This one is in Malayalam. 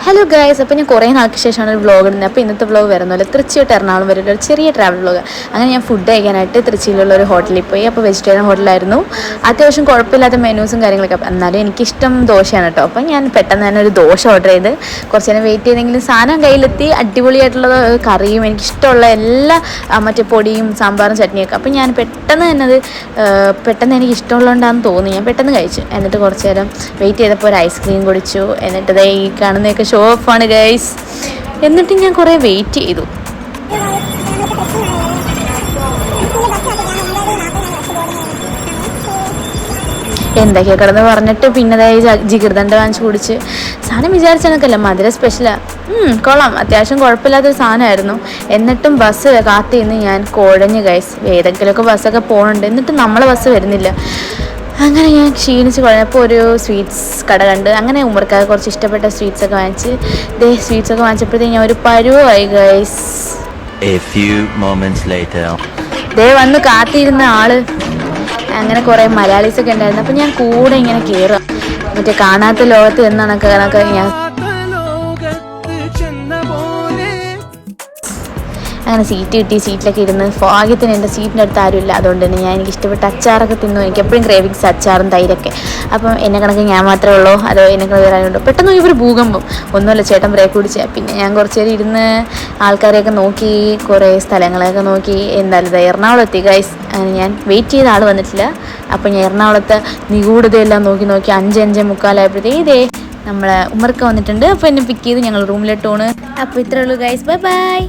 ഹലോ ഗൈസ്, അപ്പോൾ ഞാൻ കുറേ നാൾക്ക് ശേഷമാണ് ഒരു വ്ളോഗ് ഇടുന്നത്. അപ്പോൾ ഇന്നത്തെ വ്ളോഗ് വരുന്നില്ല, തൃശ്ശി തൊട്ട് എറണാകുളം വരെ ഒരു ചെറിയ ട്രാവൽ വ്ളോഗ്. അങ്ങനെ ഞാൻ ഫുഡ് കഴിക്കാനായിട്ട് തൃശ്ശിയിലുള്ള ഒരു ഹോട്ടലിൽ പോയി. അപ്പോൾ വെജിറ്റേറിയൻ ഹോട്ടലായിരുന്നു. അത്യാവശ്യം കുഴപ്പമില്ലാത്ത മെനൂസും കാര്യങ്ങളൊക്കെ. എന്നാലും എനിക്കിഷ്ടം ദോശയാണ് കേട്ടോ. അപ്പോൾ ഞാൻ പെട്ടെന്ന് തന്നെ ഒരു ദോശ ഓർഡർ ചെയ്ത് കുറച്ച് നേരം വെയിറ്റ് ചെയ്തെങ്കിലും സാധനം കയ്യിലെത്തി. അടിപൊളിയായിട്ടുള്ള കറിയും എനിക്കിഷ്ടമുള്ള എല്ലാ മറ്റേ പൊടിയും സാമ്പാറും ചട്നിയൊക്കെ. അപ്പോൾ ഞാൻ പെട്ടെന്ന് തന്നെ പെട്ടെന്ന് എനിക്ക് ഇഷ്ടമുള്ളതുകൊണ്ടാണെന്ന് തോന്നി. ഞാൻ പെട്ടെന്ന് കഴിച്ചു. എന്നിട്ട് കുറച്ച് നേരം വെയിറ്റ് ചെയ്തപ്പോൾ ഒരു ഐസ്ക്രീം കുടിച്ചു. എന്നിട്ട് ഈ കാണുന്നതൊക്കെ ഷോ ഓഫാണ് ഗൈസ്. എന്നിട്ട് ഞാൻ കുറേ വെയിറ്റ് ചെയ്തു. എന്തൊക്കെയോ കിടന്ന് പറഞ്ഞിട്ട് പിന്നെ ജിഗർദണ്ട വാങ്ങിച്ച് കുടിച്ച്. സാധനം വിചാരിച്ചെന്നൊക്കെയല്ല, മധുര സ്പെഷ്യലാണ്. കൊള്ളാം, അത്യാവശ്യം കുഴപ്പമില്ലാത്തൊരു സാധനമായിരുന്നു. എന്നിട്ടും ബസ് കാത്തു നിന്ന് ഞാൻ കുഴഞ്ഞു ഗൈസ്. ഏതെങ്കിലുമൊക്കെ ബസ്സൊക്കെ പോകുന്നുണ്ട്, എന്നിട്ട് നമ്മളെ ബസ് വരുന്നില്ല. അങ്ങനെ ഞാൻ ക്ഷീണിച്ച് കുഴഞ്ഞപ്പോൾ ഒരു സ്വീറ്റ്സ് കട കണ്ട്. അങ്ങനെ ഉമ്മർക്കാർക്ക് കുറച്ച് ഇഷ്ടപ്പെട്ട സ്വീറ്റ്സൊക്കെ വാങ്ങിച്ച് സ്വീറ്റ്സൊക്കെ വാങ്ങിച്ചപ്പോഴത്തേക്ക് ഞാൻ ഒരു പരുവായി ഗൈസ്. വന്ന് കാത്തിരുന്ന ആള്. അങ്ങനെ കുറേ മലയാളീസൊക്കെ ഉണ്ടായിരുന്നു. അപ്പം ഞാൻ കൂടെ ഇങ്ങനെ കയറുക. മറ്റേ കാണാത്ത ലോകത്ത് എന്നാണൊക്കെ ഞാൻ അങ്ങനെ സീറ്റ് കിട്ടി. സീറ്റിലൊക്കെ ഇരുന്ന് ഭാഗ്യത്തിന് എൻ്റെ സീറ്റിൻ്റെ അടുത്ത് ആരുമില്ല. അതുകൊണ്ട് തന്നെ ഞാൻ എനിക്ക് ഇഷ്ടപ്പെട്ട അച്ചാറൊക്കെ തിന്നു. എനിക്ക് എപ്പോഴും ക്രേവിങ്സ് അച്ചാറും തൈരൊക്കെ. അപ്പം എന്നെ കണക്ക് ഞാൻ മാത്രമേ ഉള്ളൂ, അതോ എന്നെ വേറെ ആരുണ്ടോ? പെട്ടെന്ന് ഒരു ഭൂകമ്പം. ഒന്നുമല്ല, ചേട്ടൻ ബ്രേക്ക് പിടിച്ച. പിന്നെ ഞാൻ കുറച്ച് നേരം ഇരുന്ന് ആൾക്കാരെയൊക്കെ നോക്കി, കുറേ സ്ഥലങ്ങളെയൊക്കെ നോക്കി. എന്തായാലും എറണാകുളം എത്തി ഗൈസ്. അങ്ങനെ ഞാൻ വെയിറ്റ് ചെയ്ത ആൾ വന്നിട്ടില്ല. അപ്പം ഞാൻ എറണാകുളത്തെ നിഗൂഢതയെല്ലാം നോക്കി 5:45 നമ്മളെ ഉമ്മർക്ക് വന്നിട്ടുണ്ട്. അപ്പോൾ എന്നെ പിക്ക് ചെയ്ത് ഞങ്ങൾ റൂമിലിട്ടോണ്. അപ്പോൾ ഇത്രയേ ഉള്ളൂ ഗൈസ്. Bye bye.